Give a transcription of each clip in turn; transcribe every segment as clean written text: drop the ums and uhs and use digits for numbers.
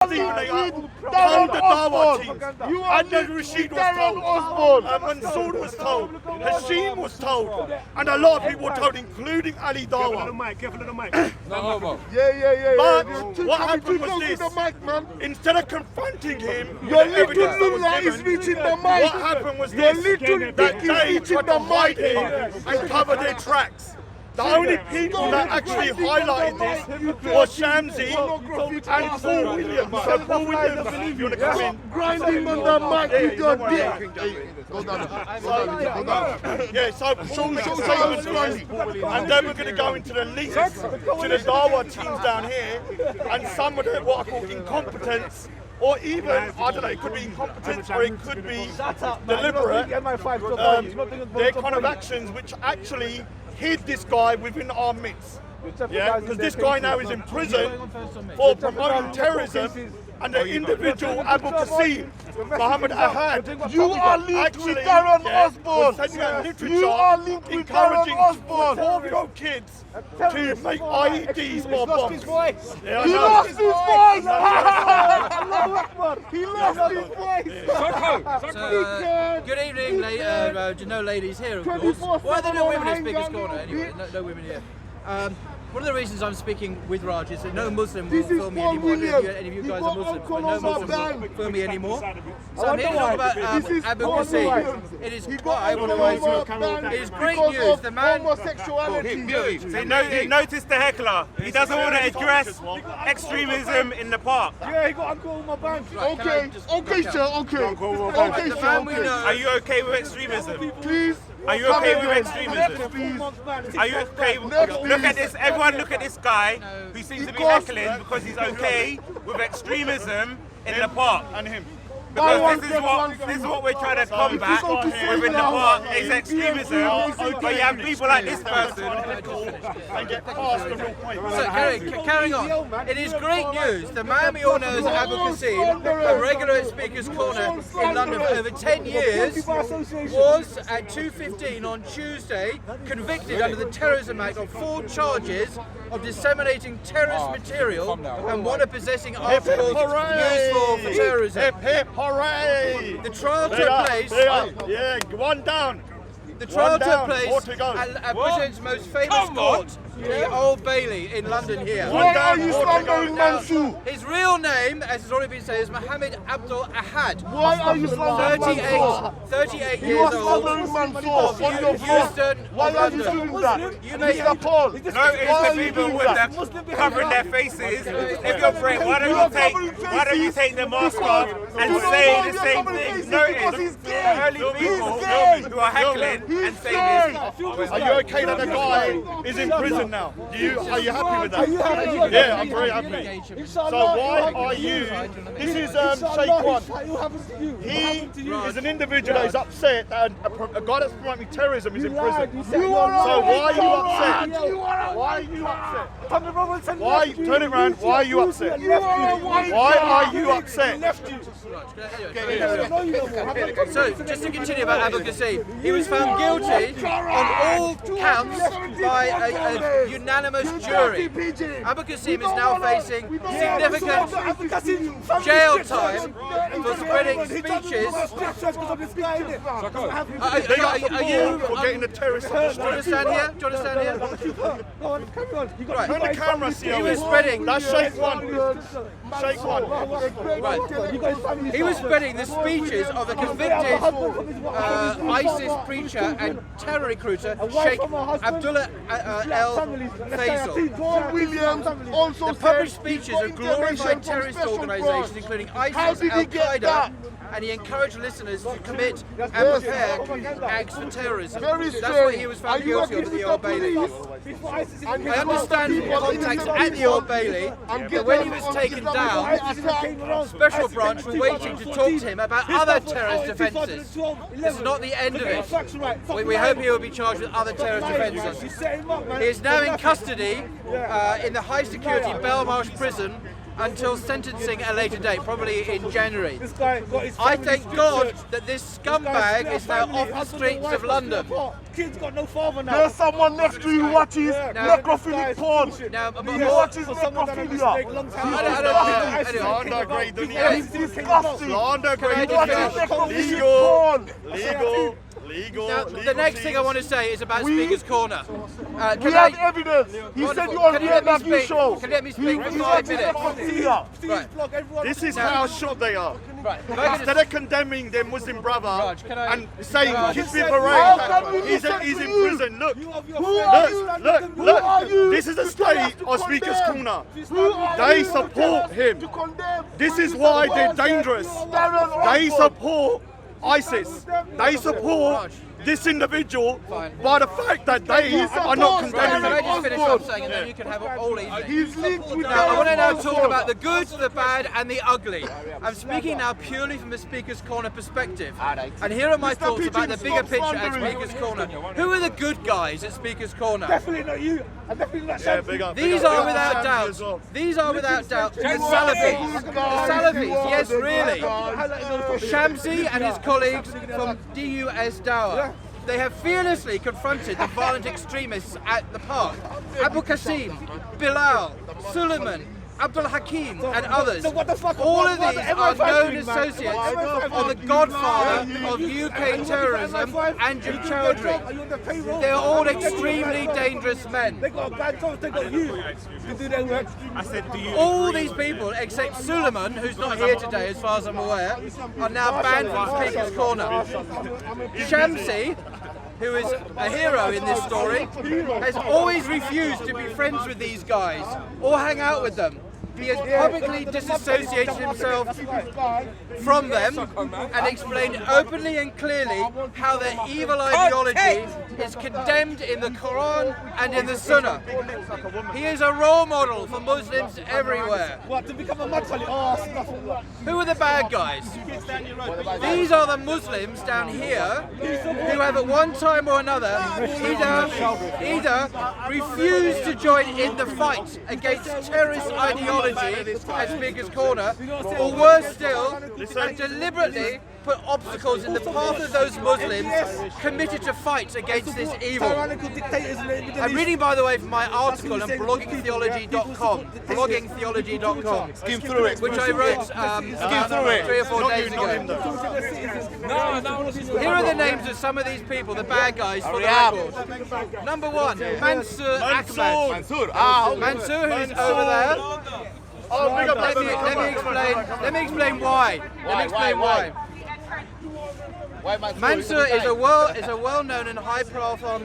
Even they told the Dawa teams, and then Rashid was told, and Mansour was told, Hashim was told, and a lot of people were told, including Ali Dawa. Careful of the mic. No homo. Yeah. But what happened was this, instead of confronting him, your little Mullah is reaching the mic. what happened was this, that they tried to hide him and cover their tracks. The only people that actually highlighted this was Shamsi and Paul Williams. So Paul Williams, if you want to come in. Grinding on the mic with your dick. Go down. Yeah, so Paul was grinding. And then we're going to go into the leaks to the Dawa teams down here, and some of the what I call incompetence, or even, I don't know, it could be incompetence or it could be deliberate, their kind of actions which actually hid this guy within our midst. Yeah, because this guy now is in prison for promoting terrorism, and the individual Abu Qasim, Muhammad Ahad, You are linked with Darren Osborne. sending out literature You are linked with encouraging Darren Osborne. 12-year-old kids to make IEDs or bombs. Yeah, I He know. lost his voice! He lost his voice! Good evening, no ladies here, of course. Why are there no women in Speaker's Corner? Anyway, no women here. One of the reasons I'm speaking with Raj is that no Muslim will film me anymore. Any of you guys are Muslims, but no Muslim will film me anymore. So I'm here to talk about Abu Qasim. It is it is great news. The man. So notice the heckler. He doesn't want to address extremism in the park. Yeah, he got to call my bank. Okay, sir, okay. The man we know. Are you okay with extremism? Please. Are you okay with extremism? Are you okay? Look at this. Everyone, look at this guy who seems to be heckling because he's okay with extremism in the park. And him. Because this is what we're trying to combat within the park is extremism. But you have people like this person. And get past the real point. So carrying on, it is great news. The man we all know as Abu Qasim, a regular at Speaker's Corner in London for over 10 years, was at 2:15 on Tuesday convicted under the Terrorism Act on 4 charges of disseminating terrorist material and one of possessing articles useful for terrorism. Hip hip hooray! The trial took place. Yeah, one down. The trial One down, took place more to go. at Britain's most famous court, the Old Bailey in London here. Why are you slandering Mansour? His real name, as has already been said, is Mohammed Abdul Ahad. Why are you slandering Mansour? 38 You years are old. slandering Mansour on your Houston, phone. Why are you doing that? You may- Mr. Paul, No, why it's are the you people doing with that? the covering their faces. If you're afraid, why don't you take the mask off and say the same thing? Notice the early people who are heckling and saying this. Are you okay that the guy is in prison now? Are you happy with that? Yeah, I'm very happy. So why are you? This is Sheikh One. He is an individual that is upset that a guy that's promoting terrorism is in prison. So why are you upset? Why are you upset? Why? Turn it around. Why are you upset? Why are you upset? So, just to continue about Abu Qasim, he was found guilty on all counts by a unanimous jury. Abu Qasim is now facing significant jail time for spreading speeches. Are you for getting the terrorists on the Do you understand here? Do you understand here? Right. Turn the camera, see He was spreading. That's Sheikh One. Sheikh One. Right. He was spreading the speeches of a convicted ISIS preacher and terror recruiter, Sheikh Abdullah El Faisal. Paul Williams also The said published speeches of glorified terrorist organisations, including ISIS, did he get that? Al-Qaeda, and he encouraged listeners to commit and prepare acts for terrorism. Very That's what he was Are found you guilty working of at with the the Old Bailey. police? I understand from contacts at the Old Bailey that when he was taken down, Special Branch were waiting to talk to him about other terrorist offences. This is not the end of it. We hope he will be charged with other terrorist offences. He is now in custody in the high security Belmarsh prison until sentencing at a later date, probably in January. I thank God that this scumbag is now off the streets of London. Kid's got no father now. There's someone next to you who watches necrophilic porn. Now, but He more, watches necrophilia. Slander, great, don't He's disgusting. Slander, Can I great, just Watches finish? necrophilic porn. legal. Now, the next thing I want to say is about Speaker's Corner. We Can have I? evidence. He said Wonderful. you on Can you Real let me Review speak? show. Can you let me speak for 5 minutes? Right. This is how shocked they are. Right. If I could Instead of condemning their Muslim brother Raj, can I- and saying Raj. he's been How can we berated, listen he's to in you? prison. Look, Who are you? Who are you? look. This is a state of Speaker's Corner. Who are They you support him. to condemn? This is why they're dangerous. Darren They Rutherford. support ISIS. They support this individual by the fact that they are not Right, can I condemning just him. finish what I'm saying and then you can have all evening? He's linked with Now, I want to now Darren talk Rutherford. about the good, the bad, and the ugly. I'm speaking now purely from a Speaker's Corner perspective. And here are my thoughts about the bigger Pigeon, picture stop at slandering. Speaker's Corner. Who are the good guys at Speaker's Corner? Definitely not you. And definitely not Yeah, Shamsi. big up. These big up are to without Shamsi doubt. as well. These are without doubt the You are Salafis. the The good guys. Salafis, You are yes, the good really. guys. Shamsi and his colleagues from DUS Dawah. They have fearlessly confronted the violent extremists at the park. Abu Qasim, Bilal, Suleiman, Abdul Hakim and others. So what the fuck? All what- of what these the are MI5 known doing, man? associates What the MI5 of the doing? godfather of UK terrorism, Are Andrew you on the Chowdhury. payroll? They're all extremely dangerous men. They got a bad job, they got you to do their work. I said, do you All these people, except Suleiman, who's not here today as far as I'm aware, are now banned from Speaker's Corner. Shamsi, who is a hero in this story, has always refused to be friends with these guys or hang out with them. He has publicly disassociated himself from them and explained openly and clearly how their evil ideology is condemned in the Quran and in the Sunnah. He is a role model for Muslims everywhere. What, to become a mud collie? Oh, stuff. Who are the bad guys? These are the Muslims down here who have at one time or another either refused to join in the fight against terrorist ideology at Speaker's Corner, or worse still, have deliberately put obstacles in the path of those Muslims committed to fight against this evil. Tyrannical dictators in the Middle I'm East. reading, by the way, from my article on bloggingtheology.com, bloggingtheology.com, Skim through it. which I wrote about 3 or 4 days ago. Here are the names of some of these people, the bad guys for the record. Number 1, Mansour Ahmad. Mansour, who's over there. Oh, big up, Let me explain why. Mansour is a well-known and high-profile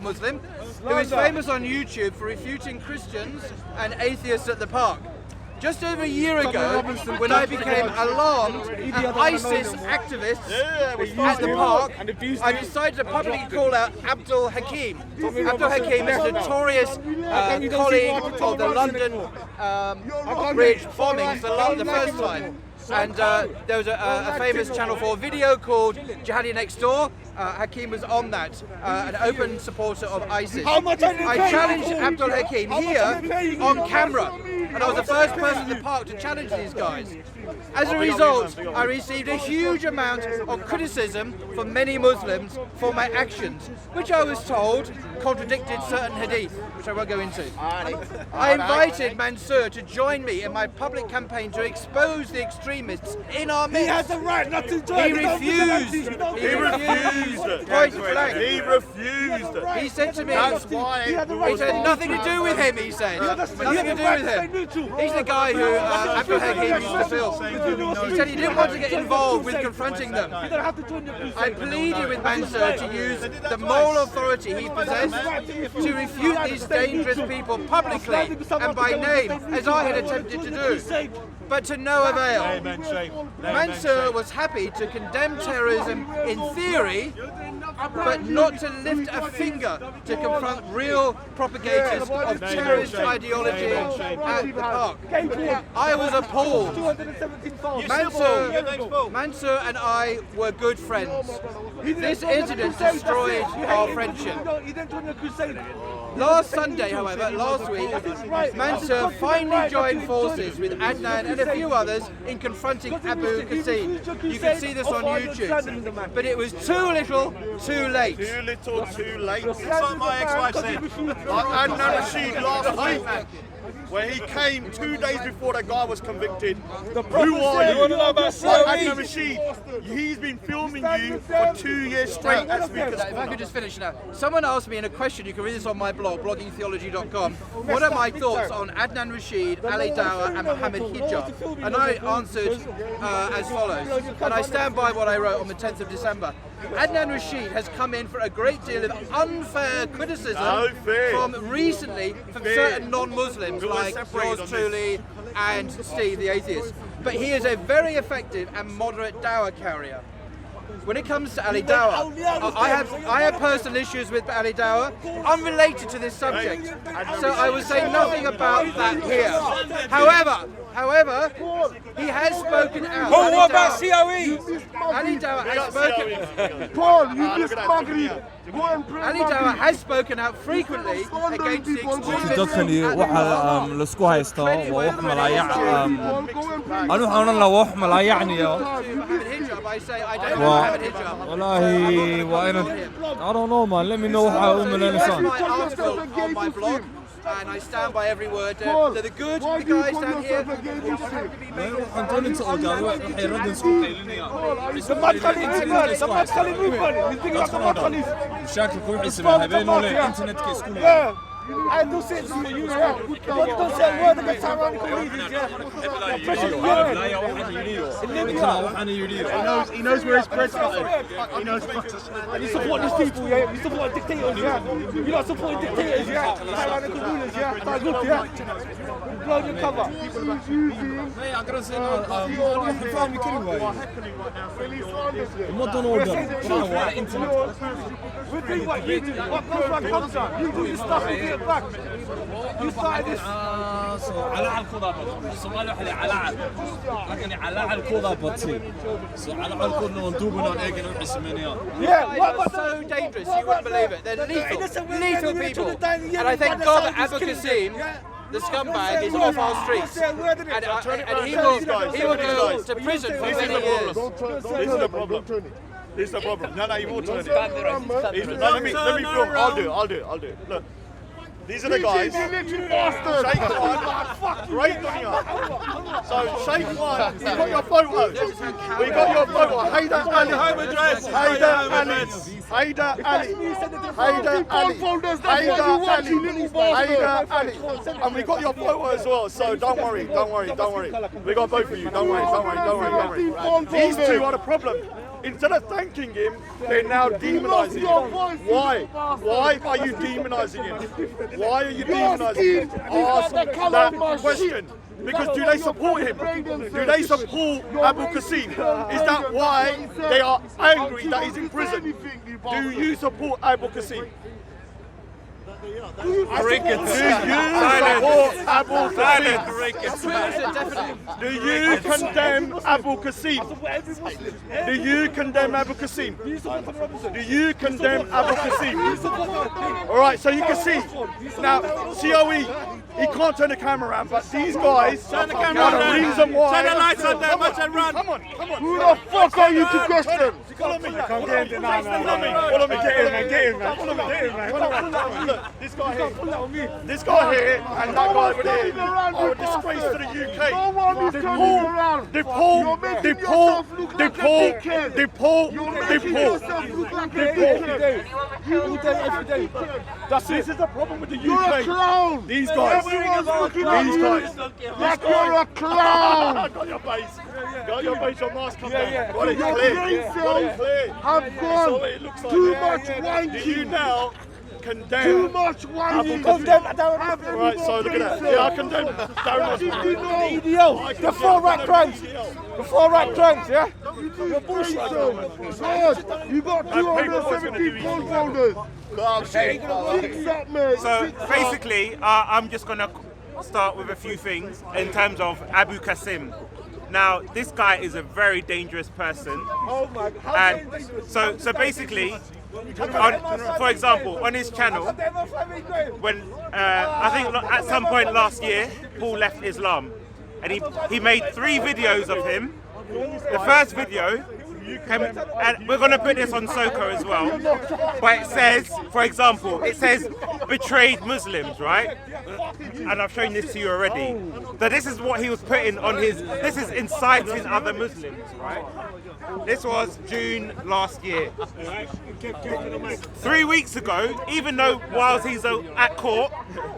Muslim who is famous on YouTube for refuting Christians and atheists at the park. Just over a year ago, when I became alarmed at ISIS activists at the park, I decided to publicly call out Abdul Hakim. Abdul Hakim is a notorious colleague of the London Bridge bombings the first time. And there was a famous Channel 4 video called Jihadi Next Door. Hakim was on that, an open supporter of ISIS. I challenged Abdul Hakim here on camera, and I was the first person in the park to challenge these guys. As a result, I received a huge amount of criticism from many Muslims for my actions, which I was told contradicted certain hadith, which I won't go into. I invited Mansour to join me in my public campaign to expose the extremists in our midst. He has the right not to join. He refused. He refused. Point blank. He refused. He said to me, That's why. it had nothing to do with him, he said. Nothing to do with him. He's the guy who Abdul Hakim used to film. He said he didn't want to get involved with confronting them. I pleaded with Mansour to use the moral authority he possessed to refute these dangerous people publicly and by name, as I had attempted to do. But to no avail. Mansour was happy to condemn terrorism in theory, but not to lift a finger to confront real propagators of terrorist ideology at the park. I was appalled. Mansour and I were good friends. This incident destroyed our friendship. Last Sunday, however, last week, Mansour finally joined forces with Adnan and a few others in confronting Abu Qasim. You can see this on YouTube. But it was too little, too late. Too little, too late. It's like my ex-wife said. Like Adnan Rashid last week, where he came 2 days before that guy was convicted. Who are you? Adnan Rashid, he's been filming you for 2 years straight at Speakers If I could just finish now. Someone asked me in a question, you can read this on my blog, bloggingtheology.com, what are my thoughts on Adnan Rashid, Ali Dawah and Mohammed Hijab? And I answered as follows, and I stand by what I wrote on the 10th of December. Adnan Rashid has come in for a great deal of unfair criticism from certain non-Muslims like yours truly and Steve the atheist. But he is a very effective and moderate dawah carrier. When it comes to Ali Dawah, I have personal issues with Ali Dawah, unrelated to this subject. So I will say nothing about that here. However, he has spoken out. Oh, what about COE? Ali Dawah has spoken. Paul, you just magri. Ali Dawah has spoken out frequently against the dadkani waxa la isku haysto waa wax malaayac anu waxaan la wax malaayacniyo Mohammed Hijab, I say I don't know Mohammed Hijab. wallahi waa ina I don't know man, let me know waxa u malaynaysan. That's my article on my blog, and I stand by every word. They're the good, the guys down here will have to be made. waxaan doonay inta ogaado waxay radan isku qeylinayaan. shaakilku wixii sameeyay habeen oo leh internetka isku leeyahay. I do say this for you, yeah. Don't say a word against tyrannical leaders, yeah. He knows where his bread's going. He knows what to say. And you support these people, yeah. You support dictators, yeah. You're not supporting dictators, yeah. Tyrannical rulers, yeah. That's good, yeah. You blow your cover. Hey, I'm gonna say modern order. Internet. We're doing what you do. What comes back comes back. You do your stuff, you do it back. You started this. على الكوضة الصومالي وحدي على لكن على الكوضة بطيء على الكوضة ننتوبنا نأجل الحسمانيات. Yeah, It's so dangerous, you wouldn't believe it. They're lethal people. And I thank God that Abu Qasim, the scumbag, is off our streets. And he will go to prison for many years. This is the problem. This is the problem. No, you won't turn it. Let me film. I'll do it. Look. These are the guys. Sheikh Khan, great dunya. So Sheikh Khan, we got your photos. We got your photo. Haider Ali. Home address. Haider Ali. Haider Ali. Haider Ali. Haider Ali. And we got your photo as well. So don't worry. We got both of you. Don't worry. These two are the problem. Instead of thanking him, they're now demonizing him. Why? Why are you demonizing him? Why are you demonizing him? Ask that question. Because do they support him? Do they support Abu Qasim? Is that why they are angry that he's in prison? Do you support Abu Qasim? Do you support Abu Qasim? Do you condemn Abu Qasim? Do you condemn Abu Qasim? Do you condemn Abu Qasim? Alright, so you can see. Now, COE, he can't turn the camera around, but these guys are the reason why. Turn the lights on there, much and run. Come on. Who the fuck are you to question? Follow me. Follow me. Get in, man. Look, this guy here and that guy over there are a disgrace to the UK. This is the problem with the UK. You're a clown. These guys. You're a clown. Got your face. Your mask come down. Your Got it brain cells have gone too much wanking. Do you now condemn. Too much whining. Condemn Darren Abbott. Right, so look at that. Yeah, I condemn Darren Abbott. EDL. The 4 right crimes. The 4 right crimes, yeah? You're bullshit. God, you got 217 poll folders. Fix that, mate. So basically, I'm just gonna start with a few things in terms of Abu Qasim. Now, this guy is a very dangerous person. Oh my God. And so basically, for example, on his channel, when I think at some point last year, Paul left Islam, and he made 3 videos of him. The first video, and we're going to put this on Soko as well, but it says, for example, it says betrayed Muslims, right? And I've shown this to you already. So this is what he was putting on his, this is inciting other Muslims, right? This was June last year. 3 weeks ago, even though whilst he's at court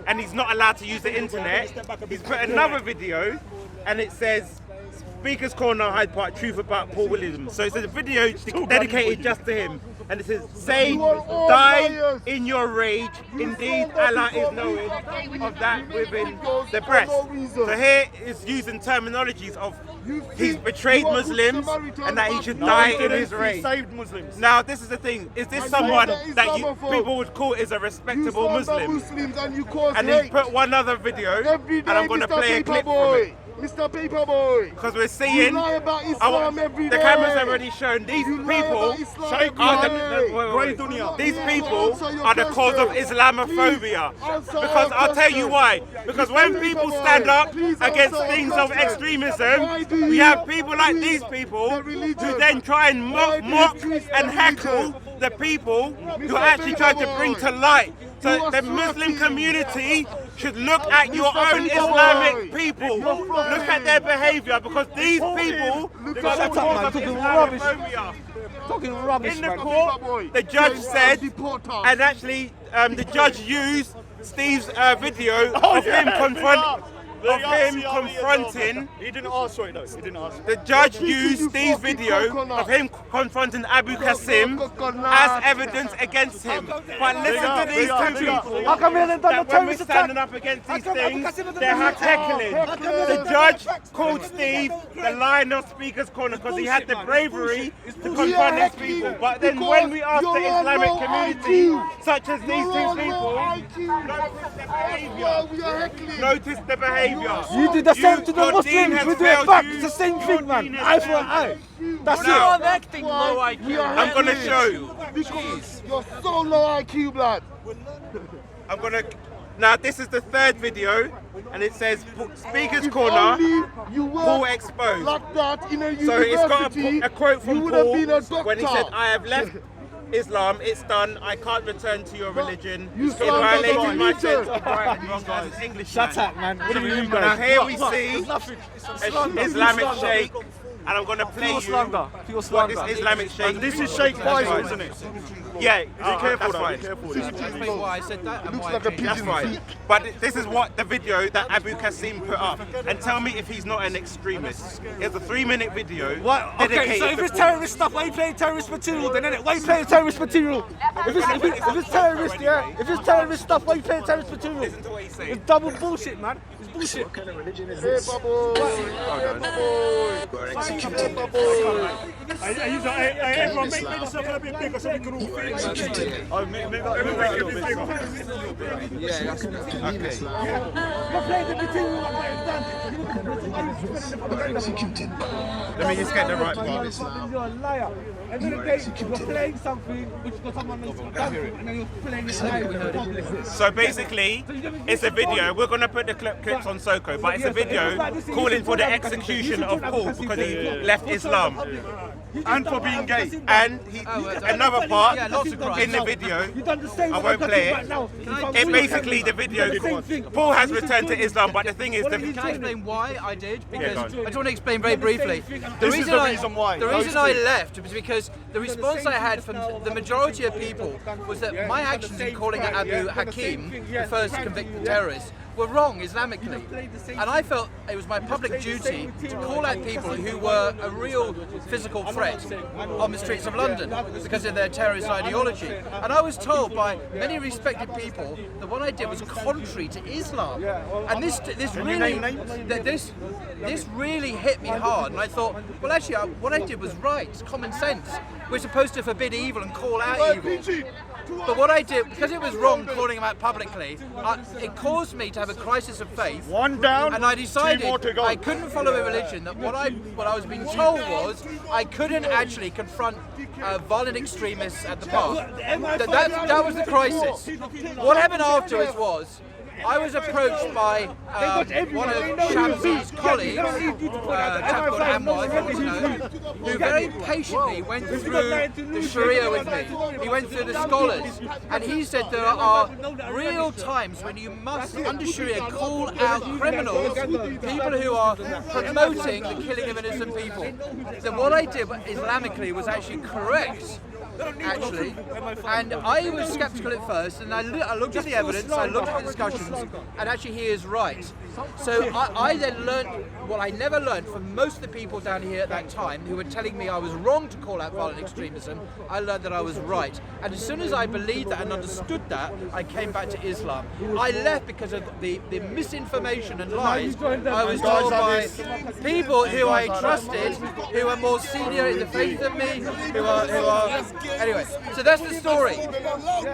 and he's not allowed to use the internet, he's put another video and it says, Speaker's Corner, Hyde Park, truth about Paul Williams. So it's a video dedicated just to him. And it says, say, die in your rage. Indeed, Allah is knowing of that within the breast. So here is using terminologies of he's betrayed Muslims and that he should die in his rage. He saved Muslims. Now, this is the thing. Is this someone that people would call is a respectable Muslim? And he put one other video, and I'm going to play a clip from it. Mr. Paperboy, because we're seeing the camera's already shown these people are the cause of Islamophobia. Because I'll tell you why. Because when people stand up against things of extremism, we have people like these people who then try and mock and heckle the people who actually try to bring to light. So the Muslim community should look at your own Islamic people. Look at their behaviour, because these people are the cause of Islamophobia. Talking rubbish, in the court, the judge said, and actually the judge used Steve's video of him confronting. He didn't ask for it though. He didn't ask. The judge used Steve's video of him confronting Abu Qasim as evidence against him. But listen to these two people. How come he hasn't done the That when we're terrorist standing attack? up against these things, they're heckling. The judge called Steve the lion of Speaker's Corner because he had the bravery to confront these people. But then when we ask the Islamic community, such as these two people, notice the behaviour. You do the same to the Muslims, we do it back. It's the same thing, man. Eye for an eye. That's it. acting low IQ. I'm going to show you. Because you're so low IQ, blood. I'm going to... Now, this is the third video, and it says Speaker's If Corner, only you were Paul exposed. like that in a So it's got university, a quote from you would have Paul been a doctor. when he said, I have left Islam, it's done, I can't return to your religion. You It slander the violated my religion. sense of right and wrong as an English Shut man. up, man. What do you mean, Now guys? here we see an Islamic sheikh, and I'm going to play you what this Islamic sheikh... And this is Sheikh Faisal, isn't it? Yeah, Be careful that's though. fine. Be careful. Explain why I said that and Looks why like I a changed That's pigeon right. feet. But this is what the video that Abu Qasim put up. And tell me if he's not an extremist. It's a 3-minute video. What? Okay, dedicated so if to it's Paul. terrorist stuff, why are you playing terrorist material then, innit? Why are you playing terrorist material? If it's terrorist, yeah? If it's terrorist stuff, why are you playing terrorist material? Listen to what he's saying. It's double bullshit, man. It's bullshit. Everyone make yourself a bit bigger so we can all fit. Oh, make that a little bit bigger. You're playing the material like that, Let me just get the right part. you're a liar. And then you're playing something which got someone else done it, and then you're playing it live in the public. So basically, it's a video. We're going to put the clips on Soko, but it's a video calling for the execution of Paul because he left Islam. And for being gay. And another part lots of crimes. in the video, You've done the same I won't play it. It basically, the video, Paul has returned to Islam, but the thing is, Can I explain why I did? Because go on. I just want to explain very briefly. This is the reason why. The Those reason I two. left was because the response I had from the majority of people was that my actions in calling Abu Hakim the first convicted terrorist were wrong Islamically. And I felt it was my public duty to call out people who were a real physical threat on the streets of London because of their terrorist ideology. And I was told by many respected people that what I did was contrary to Islam. And this really hit me hard. And I thought, well, actually, what I did was right. It's common sense. We're supposed to forbid evil and call out evil. But what I did, because it was wrong calling them out publicly, it caused me to have a crisis of faith. One down, and I decided 2 more to go. I couldn't follow a religion. That what I was being told was I couldn't actually confront violent extremists at the park. That was the crisis. What happened afterwards was I was approached by one of Shamsi's colleagues, a chap called Anwar, who very patiently went through the Sharia with me. He went through the scholars, and he said there are real times when you must, under Sharia, call out criminals, people who are promoting the killing of innocent people. So what I did Islamically was actually correct. Actually, and I was sceptical at first, and I looked at the evidence, I looked at the discussions, and actually he is right. So I then learned what I never learned from most of the people down here at that time who were telling me I was wrong to call out violent extremism. I learned that I was right, and as soon as I believed that and understood that, I came back to Islam. I left because of the misinformation and lies I was told by people who I trusted, who are more senior in the faith than me, who are anyway, so that's the story.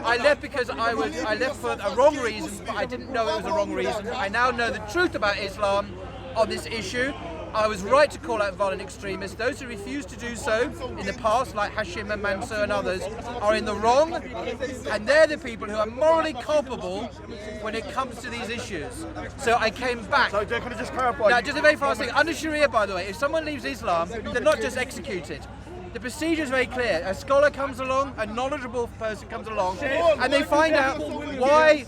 I left because I left for a wrong reason, but I didn't know it was a wrong reason. I now know the truth about Islam on this issue. I was right to call out violent extremists. Those who refused to do so in the past, like Hashim and Mansour and others, are in the wrong, and they're the people who are morally culpable when it comes to these issues. So I came back. So can I just clarify? Now, just a very fast thing. Under Sharia, by the way, if someone leaves Islam, they're not just executed. The procedure is very clear. A scholar comes along, a knowledgeable person comes along, and they find out why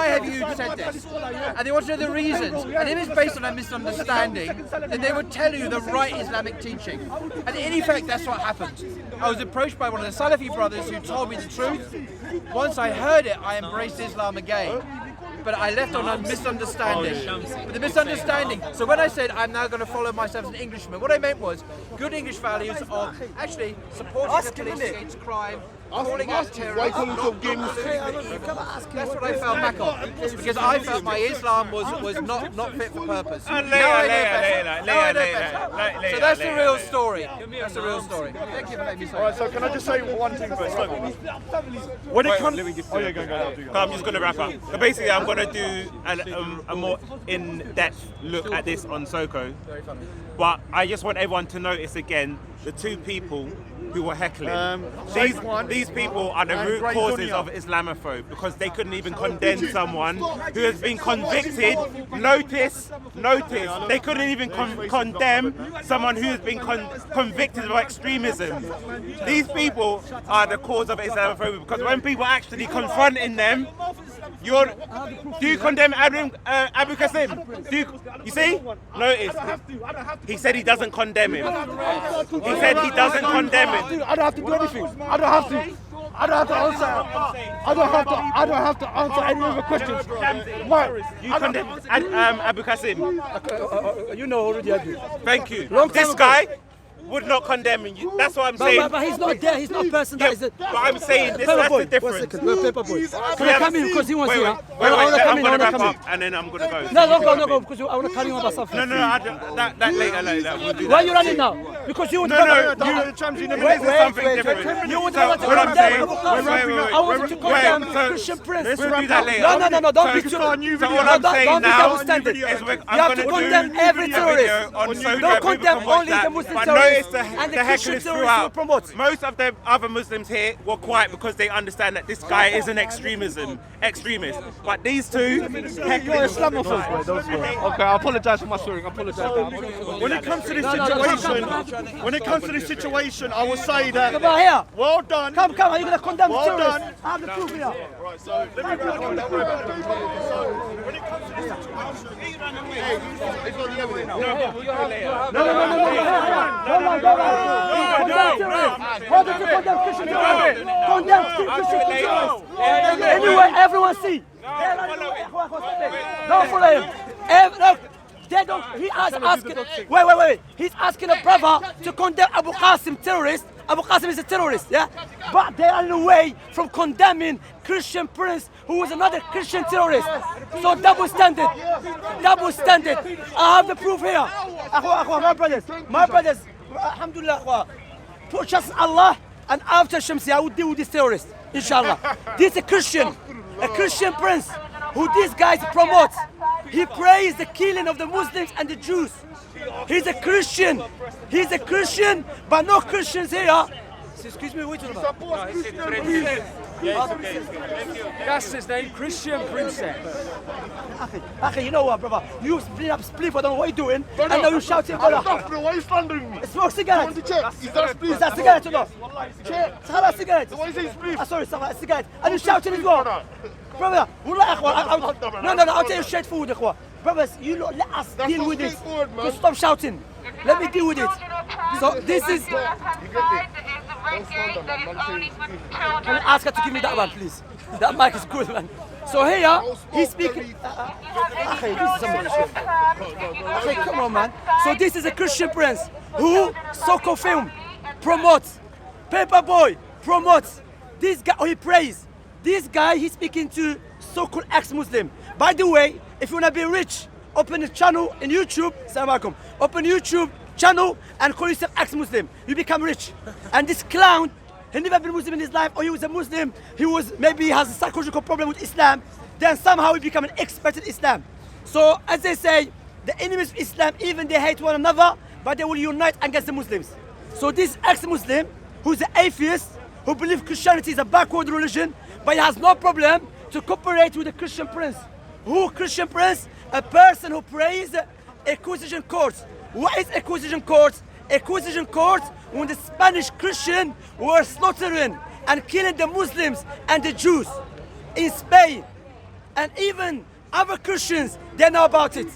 have you said this, and they want to know the reasons. And if it's based on a misunderstanding, then they would tell you the right Islamic teaching. And in effect, that's what happened. I was approached by one of the Salafi brothers who told me the truth. Once I heard it, I embraced Islam again. But I left on a misunderstanding. But the misunderstanding. So when I said I'm now going to follow myself as an Englishman, what I meant was good English values of actually supporting the police against crime, calling out terrorists, not that's what I fell back on. Because I felt my Islam was not fit for purpose. Now I know better. So that's the real story. That's the real story. Thank you for letting me say. Alright, so can I just say one thing first? Look, when it comes, I'm just going to wrap up. So basically, I'm going to do a more in-depth look at this on Soko. But I just want everyone to notice again the two people who were heckling. These people are the root causes of Islamophobia because they couldn't even condemn someone who has been convicted. Notice, they couldn't even condemn someone who has been convicted of extremism. These people are the cause of Islamophobia because when people are actually confronting them, do you condemn Abu Qasim? You see? Notice. He said he doesn't condemn him. He said he doesn't condemn him. I don't have to do anything. I don't have to. I don't have to answer. I don't have to answer any other questions. Why? You condemn Abu Qasim. You know already I do. Thank you. This guy would not condemn you. That's what I'm saying. But he's not there. He's not a person that is. But I'm saying that's the difference. Paper boy. Can I come in because he wants to? Wait, I'm going to wrap up and then I'm going to go. No, don't go because I want to carry on about something. No, that later. We'll do Why that. are you running now? Because you want to. This is something different. You want to condemn. I want to condemn Christian Prince. We'll do that later. No, don't be too. So what I'm saying now is you have to condemn every terrorist. Don't condemn only the Muslim terrorists. And the heckles throughout. Most of the other Muslims here were quiet because they understand that this guy is an extremist. But these two, you're Islamophobe. Okay, I apologise for my swearing. I apologise. When it comes to this situation, I will say that. Come on here. Well done. Come. Are you going to condemn well terrorists? Done. I have the proof here. Right, so let me wrap up. So when it comes to this situation, No. Condemn terrorists. Why don't you condemn Christian terrorists? Condemn Christian terrorists. Anyway, everyone see. Don't follow him. Look, they don't. He has asking. Wait. He's asking a brother to condemn Abu Qasim terrorist. Abu Qasim is a terrorist, yeah? But they are in a way from condemning Christian prince who was another Christian terrorist. So double standard. Double standard. I have the proof here. My brothers, alhamdulillah, put trust in Allah, and after Shamsi I will deal with this terrorist, inshallah. This is a Christian prince who these guys promote. He praised the killing of the Muslims and the Jews. He's a Christian, but no Christians here. Excuse me, what are you talking about? That's his name, Christian princess. Okay, you know what, brother? You split up split, I don't know what you're doing, and now you're shouting, brother. Why are you slandering me? Smoke cigarette. Want to check? Is that split? Is that cigarette or not? Check. Salah cigarette. Why is it split? Sorry, cigarette. And you're shouting as well. Brother, no, I'll tell you straightforward, brothers, you lot, let us deal with it. So stop shouting. Let me deal with it. So this is. Can I ask her to give me that one, please? That mic is good, man. So here, he's speaking. Okay, this is somebody. Okay, come on, man. So this is a Christian prince who Soko Film promotes, Paperboy promotes. This guy, he prays. This guy, he's speaking to so-called ex-Muslim. By the way, if you want to be rich, open a channel in YouTube. Assalamu alaikum. Open YouTube channel and call yourself ex-Muslim. You become rich. And this clown, he never been Muslim in his life, or he was a Muslim. Maybe he has a psychological problem with Islam. Then somehow he become an expert in Islam. So as they say, the enemies of Islam, even they hate one another, but they will unite against the Muslims. So this ex-Muslim, who's an atheist, who believes Christianity is a backward religion, but he has no problem to cooperate with the Christian prince. Who Christian prince? A person who prays acquisition courts. What is acquisition courts? Acquisition courts when the Spanish Christians were slaughtering and killing the Muslims and the Jews in Spain. And even other Christians, they know about it.